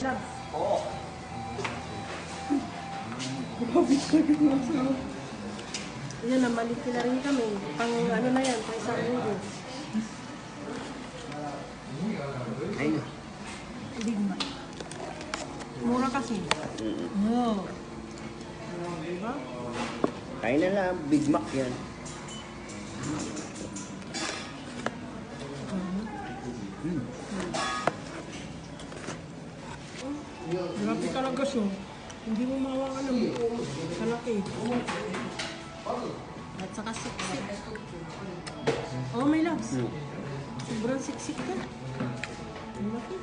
Labs. Oo. Grabe ka rin. Yan, namaliti na rin kami. Pang ano na yan, pang isang linggo. Ayun. Big Mac. Mura kasi. Oo. Diba? Kain na lang, Big Mac yan. Grabe talaga siya. Hindi mo mawakan ng kalaki. At saka siksik. Oh, may labs. Sobrang siksik ka. Ang laki.